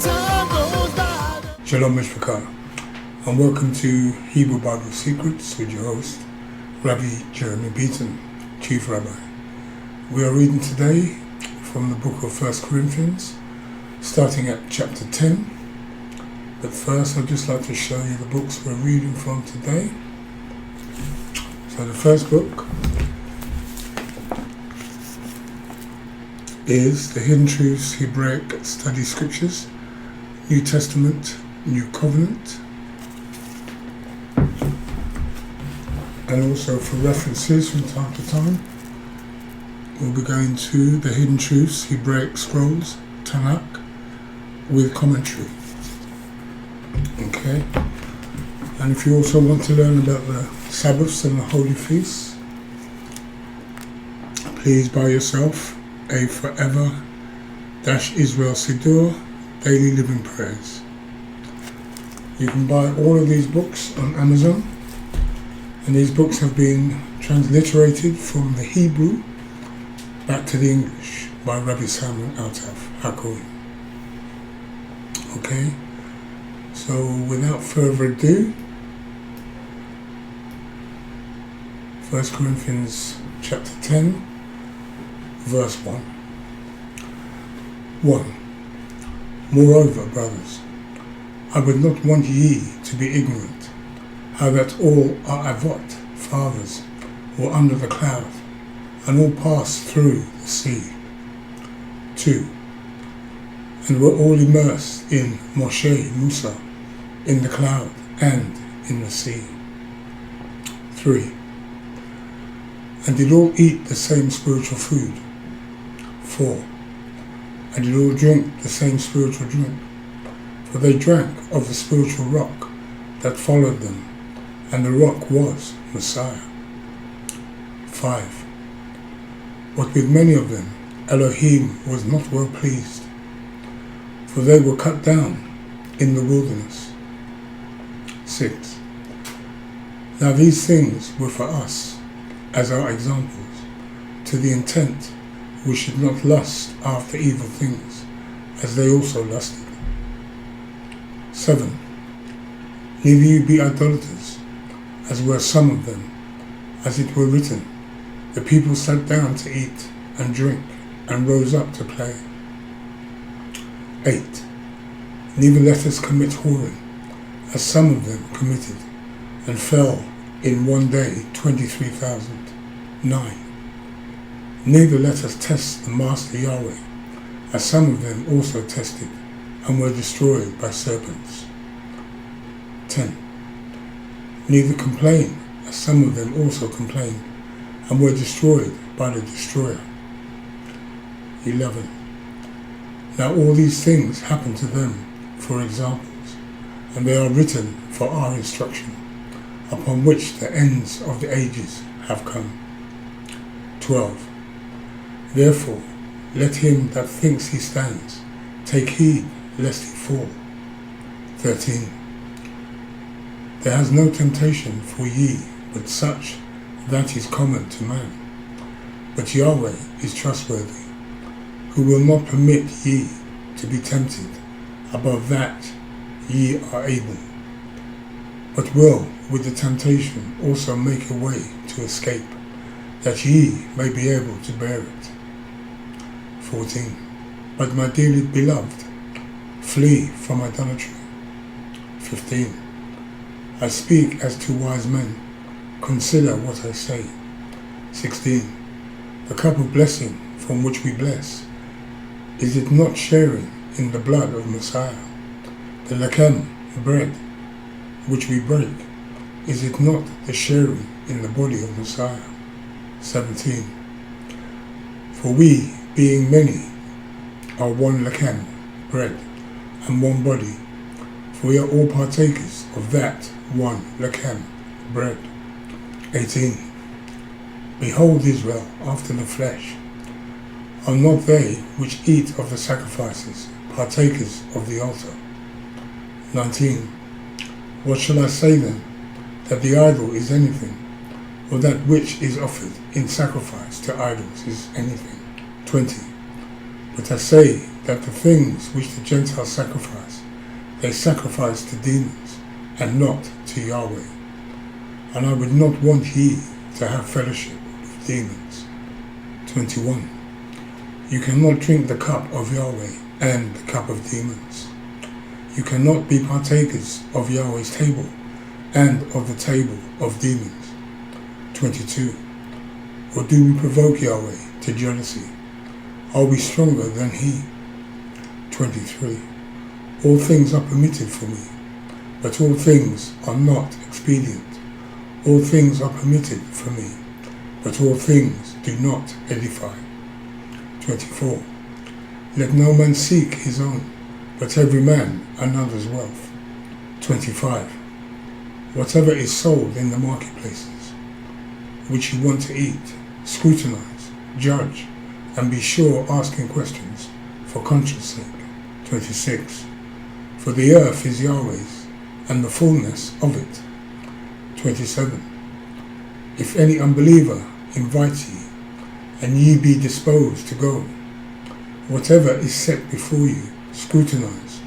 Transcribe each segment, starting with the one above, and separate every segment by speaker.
Speaker 1: Shalom Mishpachah, and welcome to Hebrew Bible Secrets with your host, Rabbi Jeremy Beaton, Chief Rabbi. We are reading today from the book of 1 Corinthians, starting at chapter 10. But first, I'd just like to show you the books we're reading from today. So the first book is The Hidden Truths Hebraic Study Scriptures, New Testament, New Covenant, and also for references from time to time we'll be going to The Hidden Truths Hebraic Scrolls, Tanakh, with commentary. Okay, and if you also want to learn about the Sabbaths and the Holy Feasts, please buy yourself a Forever-Israel Siddur Daily Living Prayers. You can buy all of these books on Amazon, and these books have been transliterated from the Hebrew back to the English by Rabbi Salman Altaf Hakohen. Okay, so without further ado, 1 Corinthians chapter 10, verse 1. 1. Moreover, brothers, I would not want ye to be ignorant, how that all our avot, fathers, were under the cloud, and all passed through the sea. 2. And were all immersed in Musa, in the cloud and in the sea. 3. And did all eat the same spiritual food. 4. And did all drink the same spiritual drink, for they drank of the spiritual rock that followed them, and the rock was Messiah. 5. But with many of them Elohim was not well pleased, for they were cut down in the wilderness. 6. Now these things were for us as our examples, to the intent we should not lust after evil things, as they also lusted. 7. Neither you be idolaters, as were some of them, as it were written, the people sat down to eat and drink, and rose up to play. 8. Neither let us commit whoring, as some of them committed, and fell in one day 23,000. 9. Neither let us test the Master Yahweh, as some of them also tested, and were destroyed by serpents. 10. Neither complain, as some of them also complained, and were destroyed by the destroyer. 11. Now all these things happen to them for examples, and they are written for our instruction, upon which the ends of the ages have come. 12. Therefore, let him that thinks he stands take heed lest he fall. 13. There has no temptation for ye but such that is common to man. But Yahweh is trustworthy, who will not permit ye to be tempted above that ye are able, but will with the temptation also make a way to escape, that ye may be able to bear it. 14. But my dearly beloved, flee from idolatry. 15. I speak as to wise men, consider what I say. 16. The cup of blessing from which we bless, is it not sharing in the blood of Messiah? The lechem, bread, which we break, is it not the sharing in the body of Messiah? 17. For we, being many, are one lechem, bread, and one body, for we are all partakers of that one lechem, bread. 18. Behold Israel after the flesh. Are not they which eat of the sacrifices partakers of the altar? 19. What shall I say then? That the idol is anything, or that which is offered in sacrifice to idols is anything? 20. But I say that the things which the Gentiles sacrifice, they sacrifice to demons, and not to Yahweh. And I would not want ye to have fellowship with demons. 21. You cannot drink the cup of Yahweh and the cup of demons. You cannot be partakers of Yahweh's table and of the table of demons. 22. Or do we provoke Yahweh to jealousy? Are we stronger than he? 23. All things are permitted for me, but all things are not expedient. All things are permitted for me, but all things do not edify. 24. Let no man seek his own, but every man another's wealth. 25. Whatever is sold in the marketplaces, which you want to eat, scrutinize, judge, and be sure asking questions for conscience sake. 26. For the earth is Yahweh's, and the fullness of it. 27. If any unbeliever invite ye, and ye be disposed to go, whatever is set before you, scrutinize,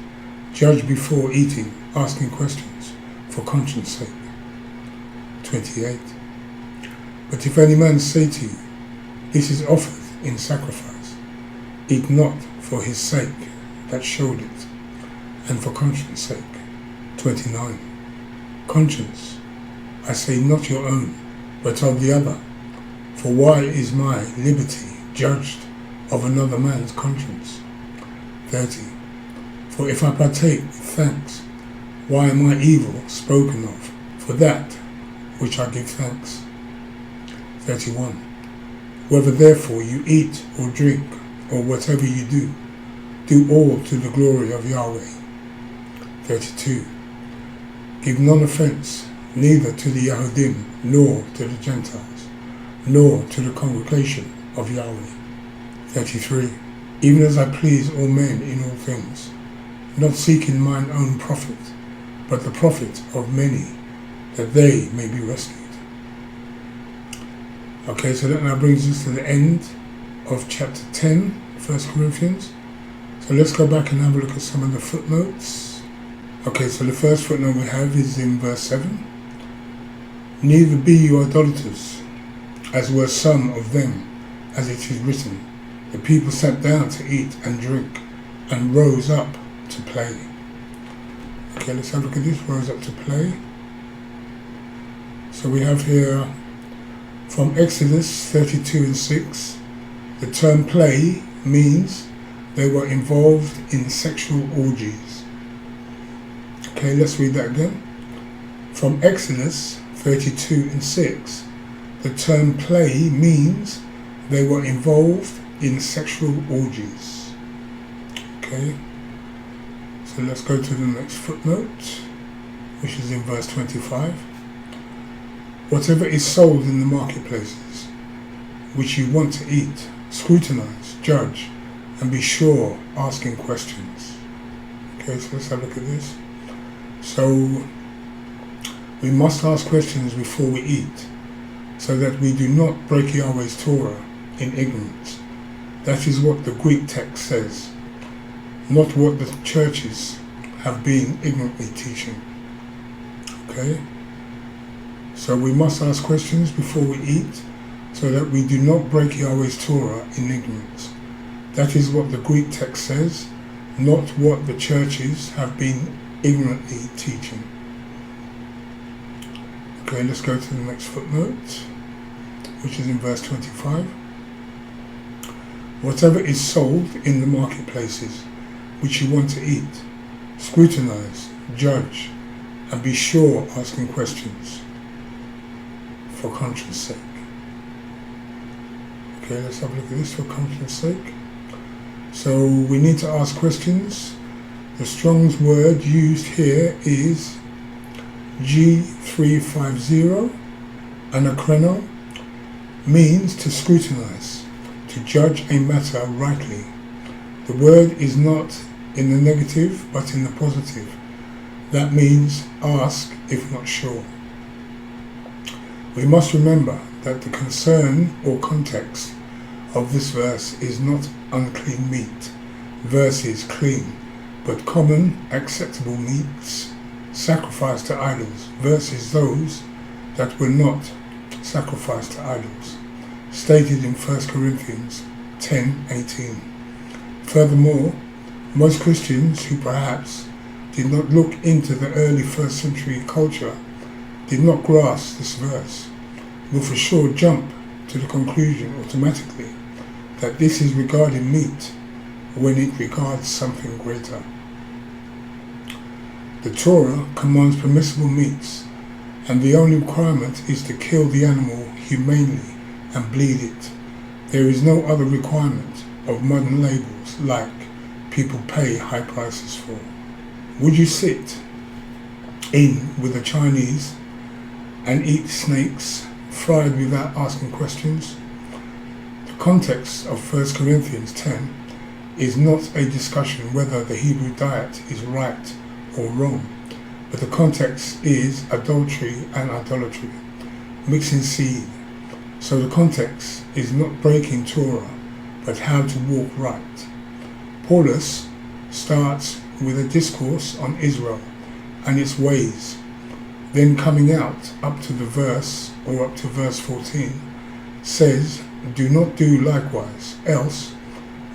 Speaker 1: judge before eating, asking questions for conscience sake. 28. But if any man say to you, this is offered in sacrifice, eat not for his sake that showed it, and for conscience sake. 29. Conscience, I say not your own, but of the other. For why is my liberty judged of another man's conscience? 30. For if I partake with thanks, why am I evil spoken of for that which I give thanks? 31. Whether therefore you eat or drink, or whatever you do all to the glory of Yahweh. 32. Give none offence, neither to the Yahudim, nor to the Gentiles, nor to the congregation of Yahweh. 33. Even as I please all men in all things, not seeking mine own profit, but the profit of many, that they may be rescued. Okay, so that now brings us to the end of chapter 10, 1 Corinthians. So let's go back and have a look at some of the footnotes. Okay, so the first footnote we have is in verse 7. Neither be you idolaters, as were some of them, as it is written, the people sat down to eat and drink, and rose up to play. Okay, let's have a look at this, rose up to play. So we have here, from Exodus 32 and 6, the term play means they were involved in sexual orgies. Okay, let's read that again. From Exodus 32 and 6, the term play means they were involved in sexual orgies. Okay, so let's go to the next footnote, which is in verse 25. Whatever is sold in the marketplaces, which you want to eat, scrutinize, judge, and be sure asking questions. Okay, so let's have a look at this. So we must ask questions before we eat, so that we do not break Yahweh's Torah in ignorance. That is what the Greek text says, not what the churches have been ignorantly teaching. Okay? So we must ask questions before we eat, so that we do not break Yahweh's Torah in ignorance. That is what the Greek text says, not what the churches have been ignorantly teaching. Okay, let's go to the next footnote, which is in verse 25. Whatever is sold in the marketplaces, which you want to eat, scrutinize, judge, and be sure asking questions for conscience sake. Okay, let's have a look at this, for conscience sake. So we need to ask questions. The Strong's word used here is G350, anakreno, means to scrutinize, to judge a matter rightly. The word is not in the negative, but in the positive. That means ask if not sure. We must remember that the concern or context of this verse is not unclean meat, versus clean but common acceptable meats sacrificed to idols versus those that were not sacrificed to idols, stated in 1 Corinthians 10:18. Furthermore, most Christians who perhaps did not look into the early 1st century culture did not grasp this verse, will for sure jump to the conclusion automatically that this is regarding meat when it regards something greater. The Torah commands permissible meats, and the only requirement is to kill the animal humanely and bleed it. There is no other requirement of modern labels like people pay high prices for. Would you sit in with the Chinese and eat snakes fried without asking questions? The context of 1 Corinthians 10 is not a discussion whether the Hebrew diet is right or wrong, but the context is adultery and idolatry, mixing seed. So the context is not breaking Torah, but how to walk right. Paulus starts with a discourse on Israel and its ways, then coming out up to the verse, or up to verse 14, says, do not do likewise, else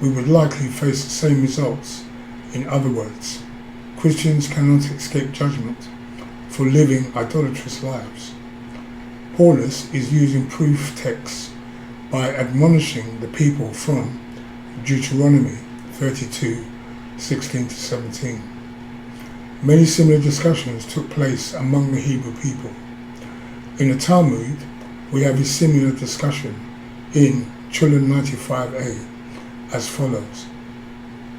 Speaker 1: we would likely face the same results. In other words, Christians cannot escape judgment for living idolatrous lives. Paulus is using proof texts by admonishing the people from Deuteronomy 32:16-17. Many similar discussions took place among the Hebrew people. In the Talmud, we have a similar discussion in Chulin 95a as follows.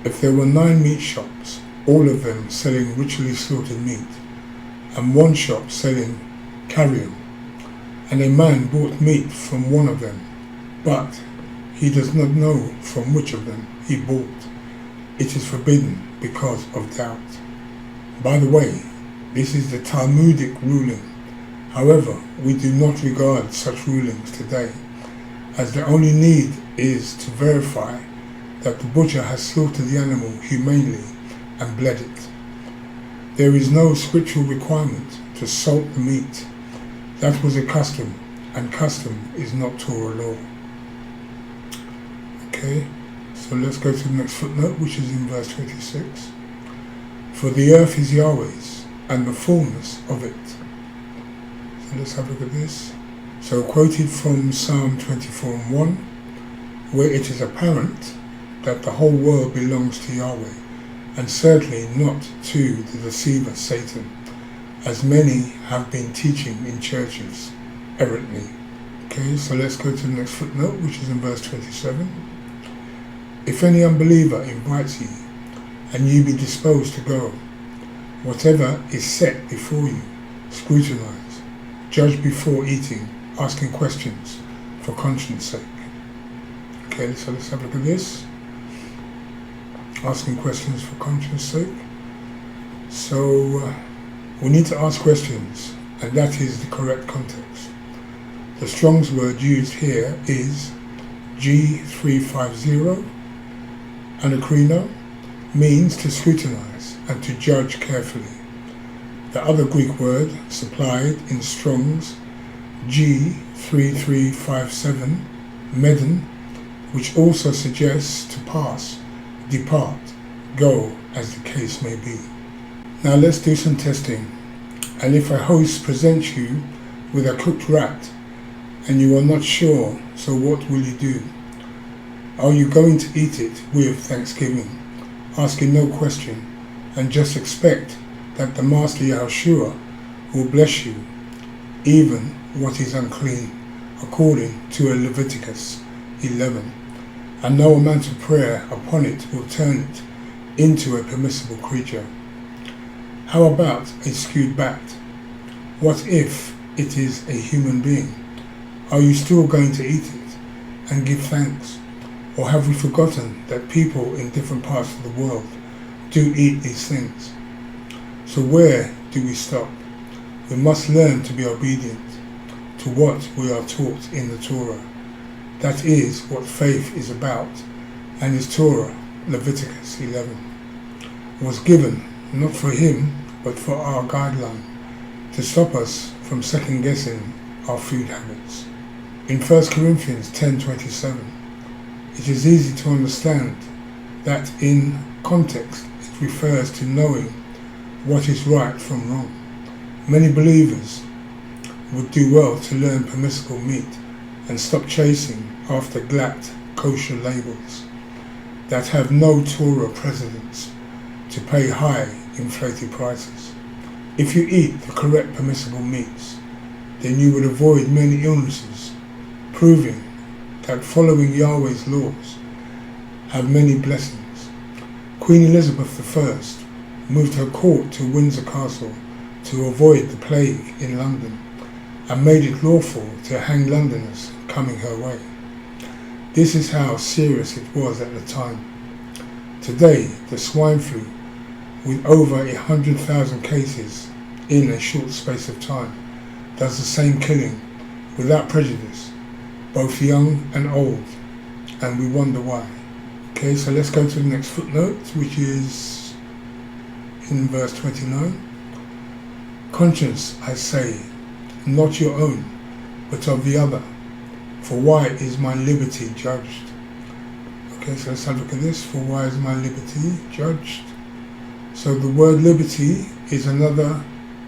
Speaker 1: If there were 9 meat shops, all of them selling ritually slaughtered meat, and one shop selling carrion, and a man bought meat from one of them, but he does not know from which of them he bought, it is forbidden because of doubt. By the way, this is the Talmudic ruling. However, we do not regard such rulings today, as the only need is to verify that the butcher has slaughtered the animal humanely and bled it. There is no scriptural requirement to salt the meat. That was a custom, and custom is not Torah law. Okay, so let's go to the next footnote, which is in verse 26. For the earth is Yahweh's, and the fullness of it. So let's have a look at this. So quoted from Psalm 24:1, where it is apparent that the whole world belongs to Yahweh, and certainly not to the deceiver Satan, as many have been teaching in churches errantly. Okay, so let's go to the next footnote, which is in verse 27. If any unbeliever invites you, and you be disposed to go, whatever is set before you, scrutinize, judge before eating, asking questions for conscience sake. Okay, so let's have a look at this. Asking questions for conscience sake. So we need to ask questions, and that is the correct context. The Strong's word used here is G350, anakrino, means to scrutinize and to judge carefully. The other Greek word supplied in Strong's G3357, medon, which also suggests to pass, depart, go, as the case may be. Now let's do some testing. And if a host presents you with a cooked rat and you are not sure, so what will you do? Are you going to eat it with thanksgiving, asking no question, and just expect that the Master Yahushua will bless you, even what is unclean, according to Leviticus 11, and no amount of prayer upon it will turn it into a permissible creature? How about a skewed bat? What if it is a human being? Are you still going to eat it and give thanks? Or have we forgotten that people in different parts of the world do eat these things? So where do we stop? We must learn to be obedient to what we are taught in the Torah. That is what faith is about, and is Torah Leviticus 11, was given not for him but for our guideline to stop us from second guessing our food habits. In 1 Corinthians 10:27, it is easy to understand that in context it refers to knowing what is right from wrong. Many believers would do well to learn permissible meat and stop chasing after glatt kosher labels that have no Torah precedence to pay high inflated prices. If you eat the correct permissible meats, then you would avoid many illnesses, proving that following Yahweh's laws have many blessings. Queen Elizabeth I moved her court to Windsor Castle to avoid the plague in London and made it lawful to hang Londoners coming her way. This is how serious it was at the time. Today, the swine flu, with over 100,000 cases in a short space of time, does the same killing without prejudice, both young and old, and we wonder why. Okay, so let's go to the next footnote, which is in verse 29. Conscience, I say, not your own, but of the other, for why is my liberty judged? Okay, so let's have a look at this. For why is my liberty judged? So the word liberty is another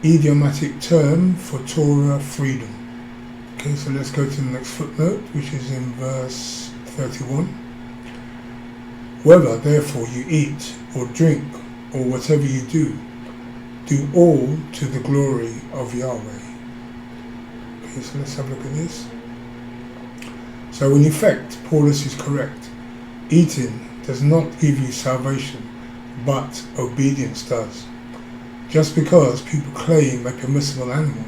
Speaker 1: idiomatic term for Torah freedom. Okay, so let's go to the next footnote, which is in verse 31. Whether therefore you eat or drink or whatever you do all to the glory of Yahweh. Okay, so let's have a look at this. So in effect, Paulus is correct. Eating does not give you salvation, but obedience does. Just because people claim a permissible animal,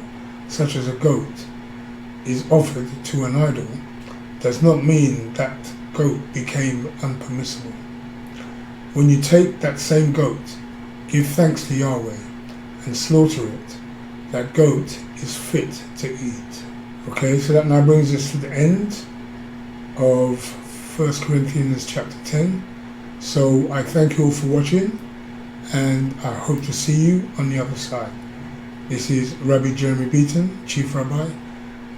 Speaker 1: such as a goat, is offered to an idol, does not mean that goat became unpermissible. When you take that same goat, give thanks to Yahweh, and slaughter it, that goat is fit to eat. Okay, so that now brings us to the end of 1 Corinthians chapter 10. So I thank you all for watching, and I hope to see you on the other side. This is Rabbi Jeremy Beaton, Chief Rabbi,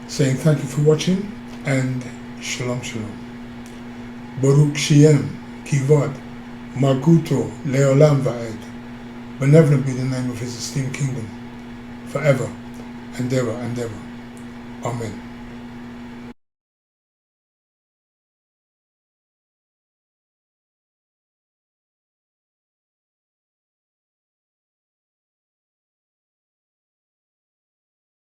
Speaker 1: saying thank you for watching, and Shalom Shalom. Baruch Shem, Kivod, Malkuto, Leolam Va'ed. Benevolent be the name of his esteemed kingdom, forever and ever and ever. Amen.